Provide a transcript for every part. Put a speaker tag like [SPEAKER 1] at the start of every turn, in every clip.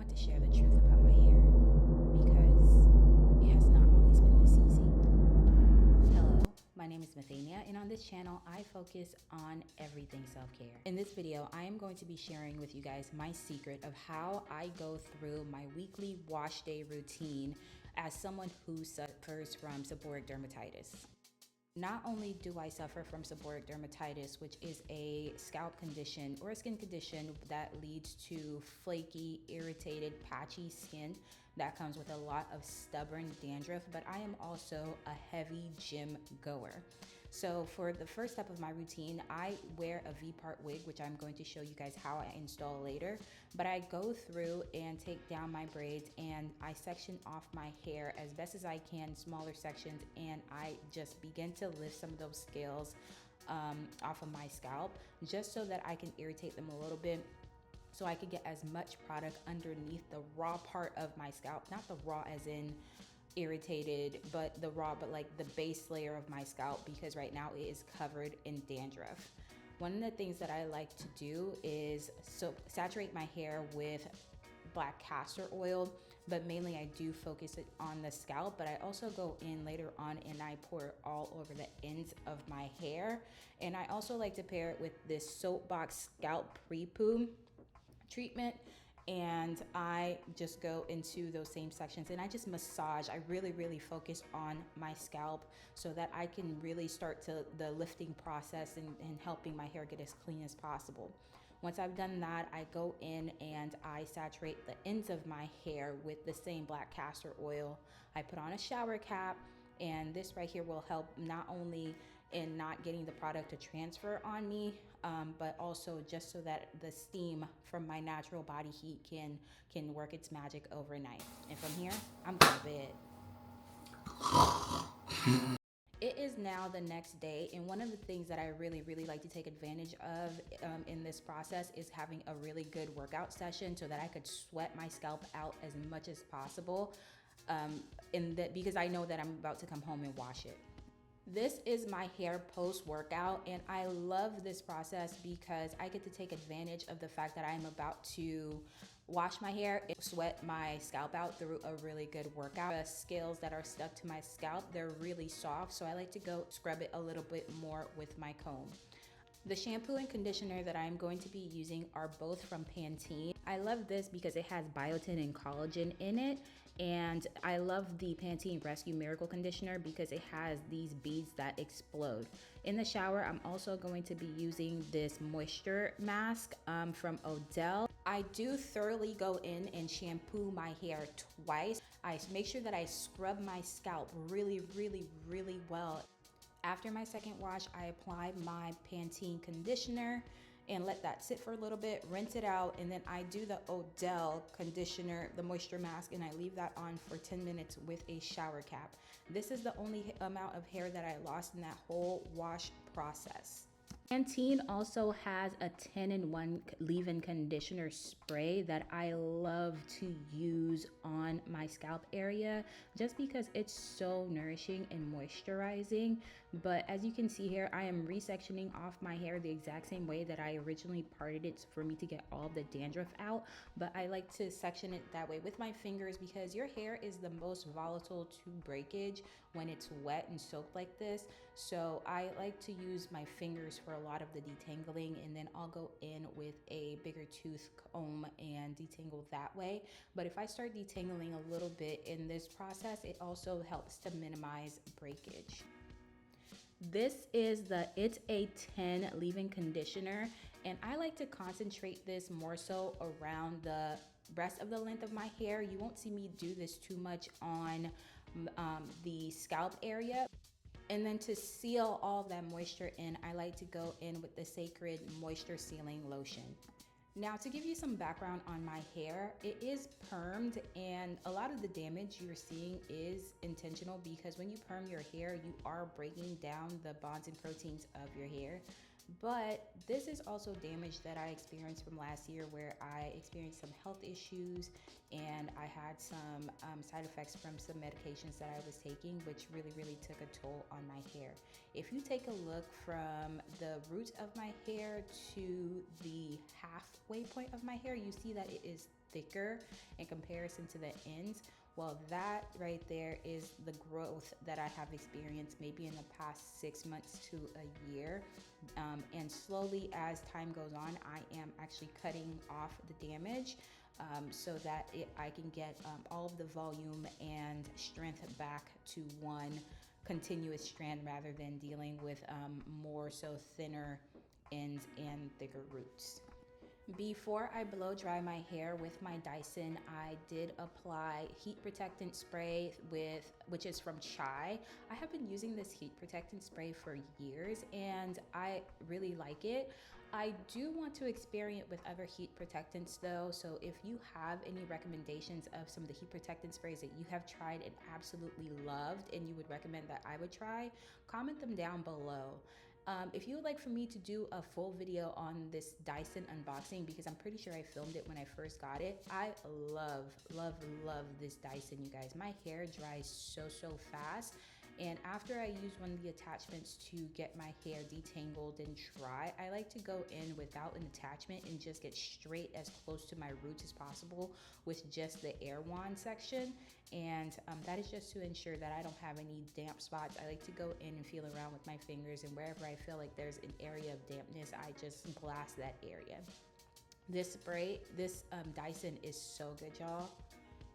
[SPEAKER 1] want to share the truth about my hair because it has not always been this easy. Hello, my name is Mathania, and on this channel I focus on everything self-care. In this video, I am going to be sharing with you guys my secret of how I go through my weekly wash day routine as someone who suffers from seborrheic dermatitis. Not only do I suffer from seborrheic dermatitis, which is a scalp condition or a skin condition that leads to flaky, irritated, patchy skin that comes with a lot of stubborn dandruff, but I am also a heavy gym goer. So for the first step of my routine, I wear a V-part wig, which I'm going to show you guys how I install later. But I go through and take down my braids and I section off my hair as best as I can, smaller sections, and I just begin to lift some of those scales off of my scalp just so that I can irritate them a little bit, so I could get as much product underneath the raw part of my scalp, not the raw as in irritated, but the raw, but like the base layer of my scalp, because right now it is covered in dandruff. One of the things that I like to do is saturate my hair with black castor oil, but mainly I do focus it on the scalp, but I also go in later on and I pour it all over the ends of my hair. And I also like to pair it with this soapbox scalp pre-poo treatment, and I just go into those same sections and I just massage. I really focus on my scalp so that I can really start the lifting process and helping my hair get as clean as possible. Once I've done that, I go in and I saturate the ends of my hair with the same black castor oil. I put on a shower cap, and this right here will help not only in not getting the product to transfer on me, but also just so that the steam from my natural body heat can work its magic overnight. And from here, I'm going to bed. It is now the next day, and one of the things that I really like to take advantage of in this process is having a really good workout session so that I could sweat my scalp out as much as possible, because I know that I'm about to come home and wash it. This is my hair post-workout, and I love this process because I get to take advantage of the fact that I'm about to wash my hair and sweat my scalp out through a really good workout. The scales that are stuck to my scalp, they're really soft, so I like to go scrub it a little bit more with my comb. The shampoo and conditioner that I'm going to be using are both from Pantene. I love this because it has biotin and collagen in it, and I love the Pantene Rescue Miracle Conditioner because it has these beads that explode. In the shower, I'm also going to be using this moisture mask from Odell. I do thoroughly go in and shampoo my hair twice. I make sure that I scrub my scalp really well. After my second wash, I apply my Pantene conditioner and let that sit for a little bit, rinse it out, and then I do the Odell conditioner, the moisture mask, and I leave that on for 10 minutes with a shower cap. This is the only amount of hair that I lost in that whole wash process. Pantene also has a 10-in-1 leave-in conditioner spray that I love to use on my scalp area just because it's so nourishing and moisturizing. But as you can see here, I am resectioning off my hair the exact same way that I originally parted it for me to get all the dandruff out. But I like to section it that way with my fingers because your hair is the most volatile to breakage when it's wet and soaked like this. So I like to use my fingers for a lot of the detangling, and then I'll go in with a bigger tooth comb and detangle that way. But if I start detangling a little bit in this process, it also helps to minimize breakage. This is the It's a 10 leave-in conditioner, and I like to concentrate this more so around the rest of the length of my hair. You won't see me do this too much on the scalp area. And then to seal all of that moisture in, I like to go in with the Sacred Moisture Sealing Lotion. Now, to give you some background on my hair, it is permed, and a lot of the damage you're seeing is intentional because when you perm your hair, you are breaking down the bonds and proteins of your hair. But this is also damage that I experienced from last year, where I experienced some health issues and I had some side effects from some medications that I was taking, which really took a toll on my hair. If you take a look from the roots of my hair to the halfway point of my hair, you see that it is thicker in comparison to the ends. Well, that right there is the growth that I have experienced maybe in the past 6 months to a year. And slowly as time goes on, I am actually cutting off the damage so that I can get all of the volume and strength back to one continuous strand rather than dealing with more so thinner ends and thicker roots. Before I blow dry my hair with my Dyson, I did apply heat protectant spray which is from Chai. I have been using this heat protectant spray for years and I really like it. I do want to experiment with other heat protectants though, so if you have any recommendations of some of the heat protectant sprays that you have tried and absolutely loved and you would recommend that I would try, comment them down below. If you would like for me to do a full video on this Dyson unboxing, because I'm pretty sure I filmed it when I first got it, I love, love, love this Dyson, you guys. My hair dries so fast. And after I use one of the attachments to get my hair detangled and dry, I like to go in without an attachment and just get straight as close to my roots as possible with just the air wand section. And that is just to ensure that I don't have any damp spots. I like to go in and feel around with my fingers, and wherever I feel like there's an area of dampness, I just blast that area. This spray, this Dyson is so good, y'all.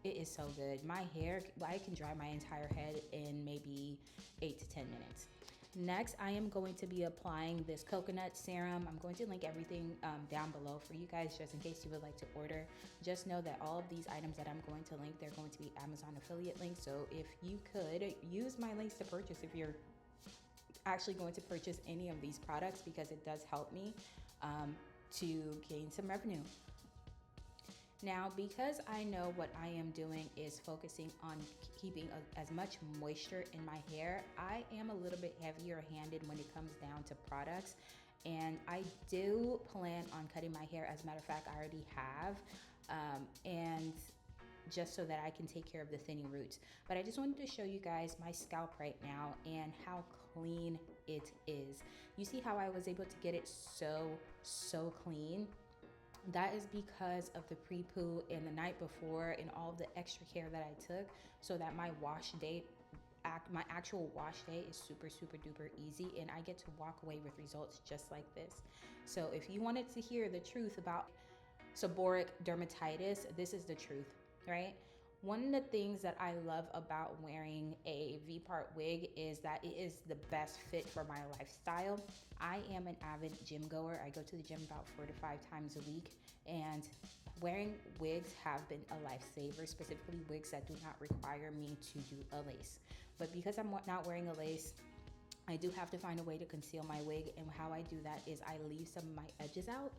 [SPEAKER 1] It is so good. My hair, I can dry my entire head in maybe 8 to 10 minutes. Next, I am going to be applying this coconut serum. I'm going to link everything down below for you guys just in case you would like to order. Just know that all of these items that I'm going to link, they're going to be Amazon affiliate links. So if you could use my links to purchase if you're actually going to purchase any of these products, because it does help me to gain some revenue. Now, because I know what I am doing is focusing on keeping as much moisture in my hair, I am a little bit heavier handed when it comes down to products. And I do plan on cutting my hair. As a matter of fact, I already have. And just so that I can take care of the thinning roots. But I just wanted to show you guys my scalp right now and how clean it is. You see how I was able to get it so clean? That is because of the pre-poo and the night before and all the extra care that I took, so that my wash date, my actual wash day is super duper easy, and I get to walk away with results just like this. So if you wanted to hear the truth about seborrheic dermatitis, this is the truth, right? One of the things that I love about wearing a V-part wig is that it is the best fit for my lifestyle. I am an avid gym goer. I go to the gym about 4 to 5 times a week, and wearing wigs have been a lifesaver, specifically wigs that do not require me to do a lace. But because I'm not wearing a lace, I do have to find a way to conceal my wig, and how I do that is I leave some of my edges out.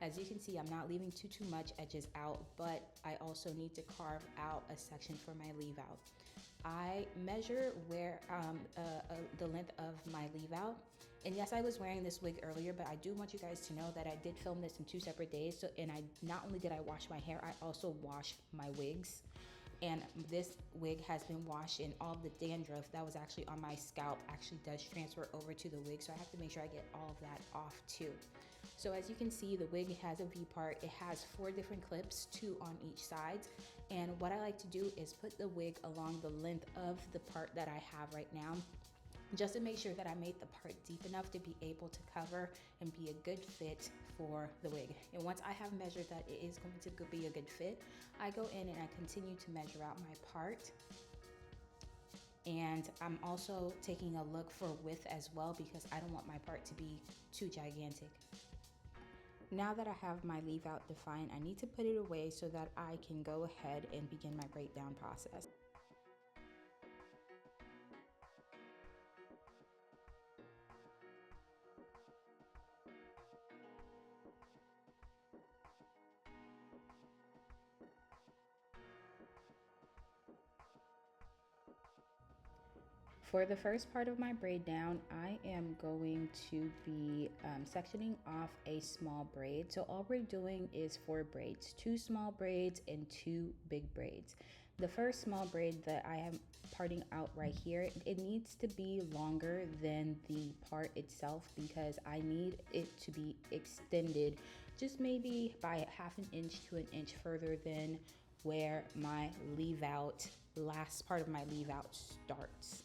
[SPEAKER 1] As you can see, I'm not leaving too much edges out, but I also need to carve out a section for my leave out. I measure where the length of my leave out. And yes, I was wearing this wig earlier, but I do want you guys to know that I did film this in 2 separate days. So, and I not only did I wash my hair, I also wash my wigs. And this wig has been washed, and all the dandruff that was actually on my scalp actually does transfer over to the wig. So I have to make sure I get all of that off too. So as you can see, the wig has a V-part. It has 4 different clips, 2 on each side. And what I like to do is put the wig along the length of the part that I have right now, just to make sure that I made the part deep enough to be able to cover and be a good fit for the wig. And once I have measured that it is going to be a good fit, I go in and I continue to measure out my part. And I'm also taking a look for width as well, because I don't want my part to be too gigantic. Now that I have my leave out defined, I need to put it away so that I can go ahead and begin my breakdown process. For the first part of my braid down, I am going to be sectioning off a small braid. So all we're doing is 4 braids, 2 small braids and 2 big braids. The first small braid that I am parting out right here, it needs to be longer than the part itself, because I need it to be extended just maybe by half an inch to an inch further than where my leave out, last part of my leave out starts.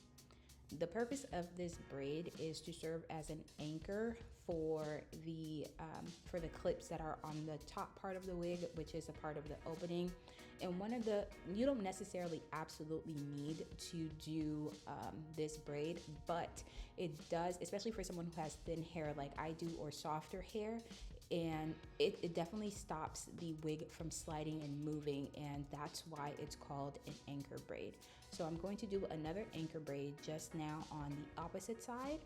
[SPEAKER 1] The purpose of this braid is to serve as an anchor for the clips that are on the top part of the wig, which is a part of the opening. And you don't necessarily absolutely need to do this braid, but it does, especially for someone who has thin hair like I do or softer hair, and it definitely stops the wig from sliding and moving, and that's why it's called an anchor braid. So I'm going to do another anchor braid just now on the opposite side,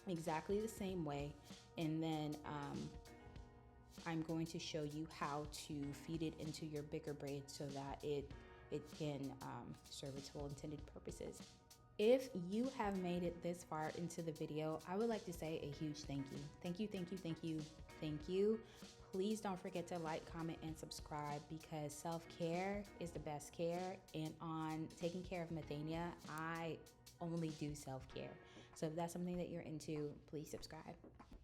[SPEAKER 1] exactly the same way, and then I'm going to show you how to feed it into your bigger braid so that it can serve its full intended purposes. If you have made it this far into the video, I would like to say a huge thank you. Thank you, thank you, thank you, thank you. Please don't forget to like, comment, and subscribe, because self-care is the best care. And on taking care of Methania, I only do self-care. So if that's something that you're into, please subscribe.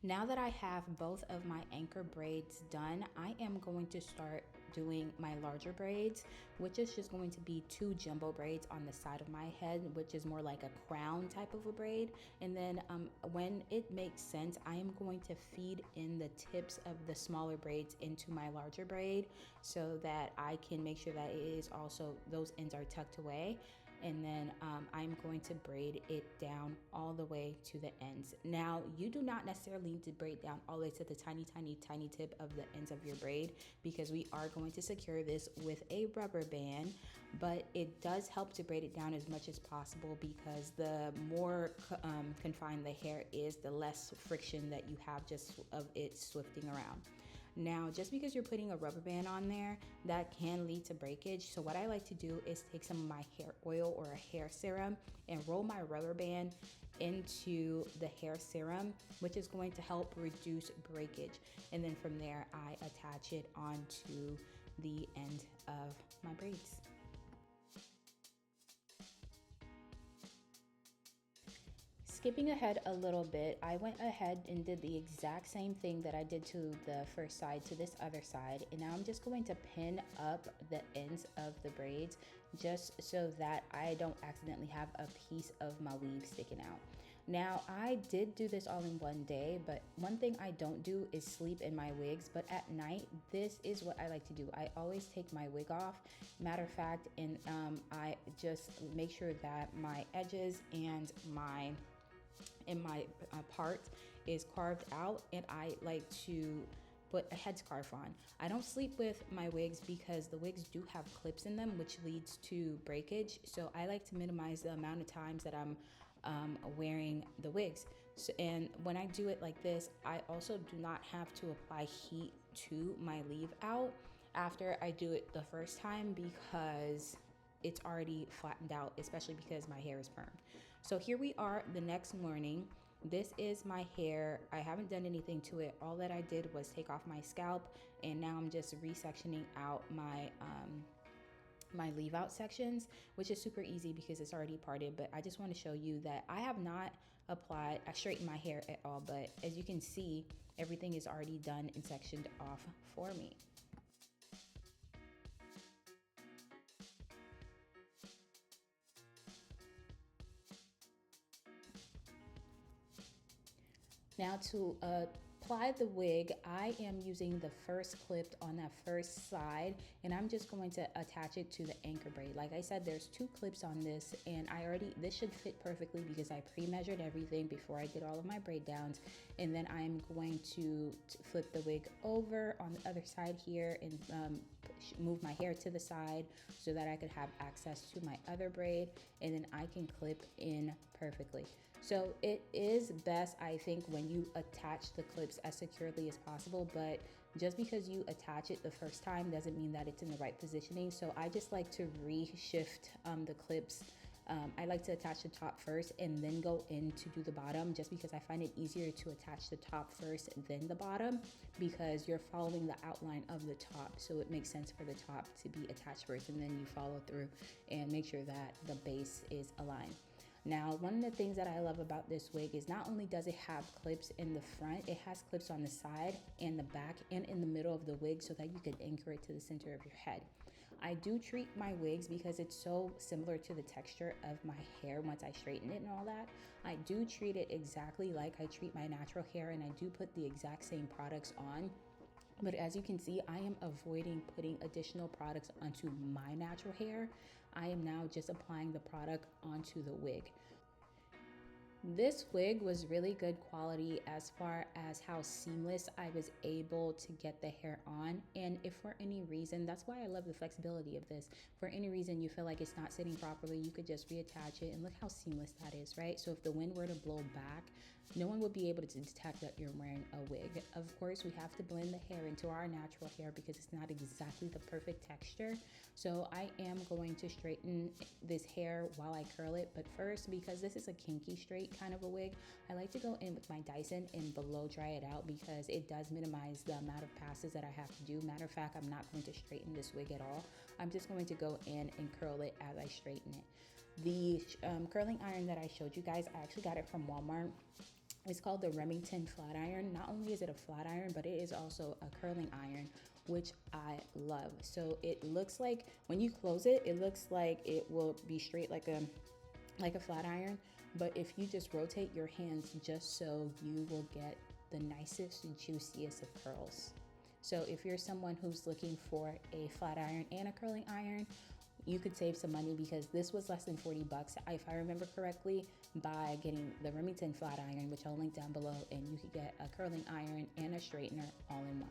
[SPEAKER 1] Now that I have both of my anchor braids done, I am going to start doing my larger braids, which is just going to be 2 jumbo braids on the side of my head, which is more like a crown type of a braid. And then when it makes sense, I am going to feed in the tips of the smaller braids into my larger braid so that I can make sure that it is also, those ends are tucked away. And then I'm going to braid it down all the way to the ends. Now, you do not necessarily need to braid down all the way to the tiny, tiny, tiny tip of the ends of your braid, because we are going to secure this with a rubber band, but it does help to braid it down as much as possible, because the more confined the hair is, the less friction that you have just of it swifting around. Now, just because you're putting a rubber band on there, that can lead to breakage. So what I like to do is take some of my hair oil or a hair serum and roll my rubber band into the hair serum, which is going to help reduce breakage. And then from there, I attach it onto the end of my braids. Skipping ahead a little bit, I went ahead and did the exact same thing that I did to the first side to this other side, and now I'm just going to pin up the ends of the braids just so that I don't accidentally have a piece of my weave sticking out. Now, I did do this all in one day, but one thing I don't do is sleep in my wigs, but at night, this is what I like to do. I always take my wig off, matter of fact, and I just make sure that my edges and my part is carved out, and I like to put a headscarf on. I don't sleep with my wigs because the wigs do have clips in them, which leads to breakage. So I like to minimize the amount of times that I'm wearing the wigs. So, and when I do it like this, I also do not have to apply heat to my leave out after I do it the first time, because it's already flattened out, especially because my hair is permed. So here we are the next morning. This is my hair. I haven't done anything to it. All that I did was take off my scalp, and now I'm just resectioning out my my leave out sections, which is super easy because it's already parted. But I just want to show you that I have not straightened my hair at all, but as you can see, everything is already done and sectioned off for me. Now to apply the wig, I am using the first clip on that first side, and I'm just going to attach it to the anchor braid. Like I said, there's 2 clips on this, and this should fit perfectly because I pre-measured everything before I did all of my braid downs. And then I'm going to flip the wig over on the other side here and move my hair to the side so that I could have access to my other braid, and then I can clip in perfectly. So it is best, I think, when you attach the clips as securely as possible, but just because you attach it the first time doesn't mean that it's in the right positioning. So I just like to reshift the clips. I like to attach the top first and then go in to do the bottom, just because I find it easier to attach the top first then the bottom, because you're following the outline of the top. So it makes sense for the top to be attached first, and then you follow through and make sure that the base is aligned. Now, one of the things that I love about this wig is not only does it have clips in the front, it has clips on the side and the back and in the middle of the wig so that you can anchor it to the center of your head. I do treat my wigs because it's so similar to the texture of my hair once I straighten it and all that. I do treat it exactly like I treat my natural hair, and I do put the exact same products on. But as you can see, I am avoiding putting additional products onto my natural hair. I am now just applying the product onto the wig. This wig was really good quality as far as how seamless I was able to get the hair on. And if for any reason, that's why I love the flexibility of this. For any reason you feel like it's not sitting properly, you could just reattach it, and look how seamless that is, right? So if the wind were to blow back, no one would be able to detect that you're wearing a wig. Of course, we have to blend the hair into our natural hair because it's not exactly the perfect texture. So I am going to straighten this hair while I curl it. But first, because this is a kinky straight kind of a wig, I like to go in with my Dyson and blow dry it out because it does minimize the amount of passes that I have to do. Matter of fact, I'm not going to straighten this wig at all. I'm just going to go in and curl it as I straighten it. The curling iron that I showed you guys, I actually got it from Walmart. It's called the Remington flat iron. Not only is it a flat iron, but it is also a curling iron, which I love. So it looks like when you close it, it looks like it will be straight like a flat iron. But if you just rotate your hands just so, you will get the nicest, juiciest of curls. So if you're someone who's looking for a flat iron and a curling iron, you could save some money because this was less than 40 bucks, if I remember correctly, by getting the Remington flat iron, which I'll link down below, and you could get a curling iron and a straightener all in one.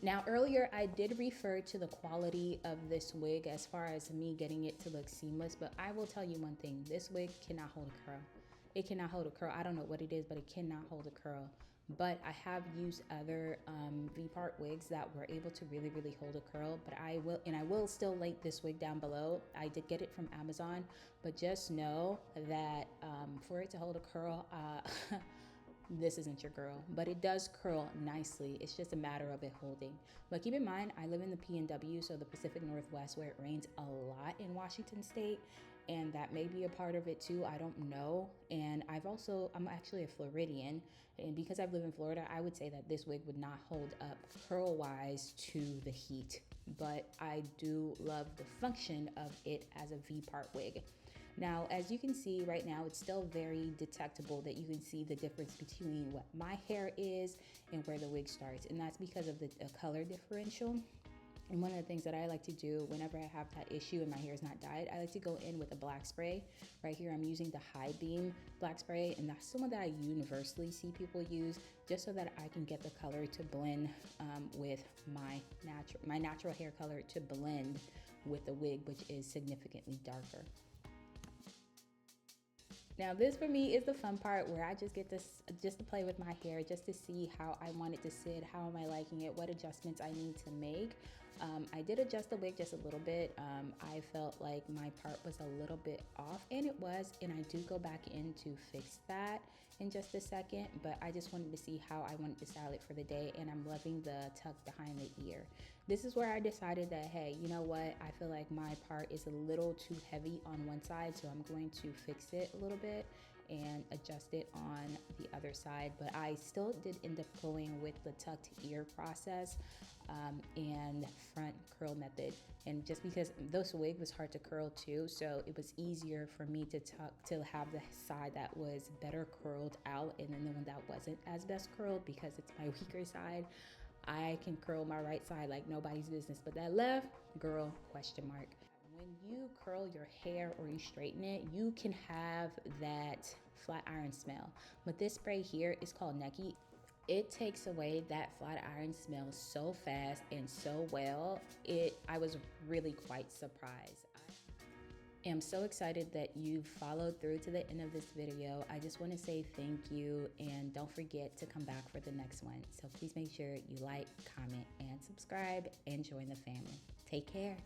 [SPEAKER 1] Now, earlier I did refer to the quality of this wig as far as me getting it to look seamless, but I will tell you one thing, this wig cannot hold a curl. It cannot hold a curl. I don't know what it is, but it cannot hold a curl. But I have used other V-part wigs that were able to really, really hold a curl. But I will still link this wig down below. I did get it from Amazon, but just know that for it to hold a curl, this isn't your girl. But it does curl nicely. It's just a matter of it holding. But keep in mind, I live in the PNW, so the Pacific Northwest, where it rains a lot in Washington State. And that may be a part of it too, I don't know. And I'm actually a Floridian, and because I've lived in Florida, I would say that this wig would not hold up curl wise to the heat, but I do love the function of it as a V-part wig. Now, as you can see right now, it's still very detectable that you can see the difference between what my hair is and where the wig starts, and that's because of the color differential. And one of the things that I like to do whenever I have that issue and my hair is not dyed, I like to go in with a black spray. Right here, I'm using the High Beam black spray, and that's the one that I universally see people use, just so that I can get the color to blend with my natural hair color to blend with the wig, which is significantly darker. Now this for me is the fun part where I just get to play with my hair, just to see how I want it to sit, how am I liking it, what adjustments I need to make. I did adjust the wig just a little bit. I felt like my part was a little bit off, and it was, and I do go back in to fix that in just a second, but I just wanted to see how I wanted to style it for the day, and I'm loving the tuck behind the ear. This is where I decided that, hey, you know what? I feel like my part is a little too heavy on one side, so I'm going to fix it a little bit and adjust it on the other side. But I still did end up going with the tucked ear process and front curl method. And just because this wig was hard to curl too, so it was easier for me to have the side that was better curled out, and then the one that wasn't as best curled, because it's my weaker side. I can curl my right side like nobody's business, but that left, girl, question mark. When you curl your hair or you straighten it, you can have that flat iron smell. But this spray here is called Necky. It takes away that flat iron smell so fast and so well. I was really quite surprised. I am so excited that you followed through to the end of this video. I just want to say thank you, and don't forget to come back for the next one. So please make sure you like, comment, and subscribe, and join the family. Take care.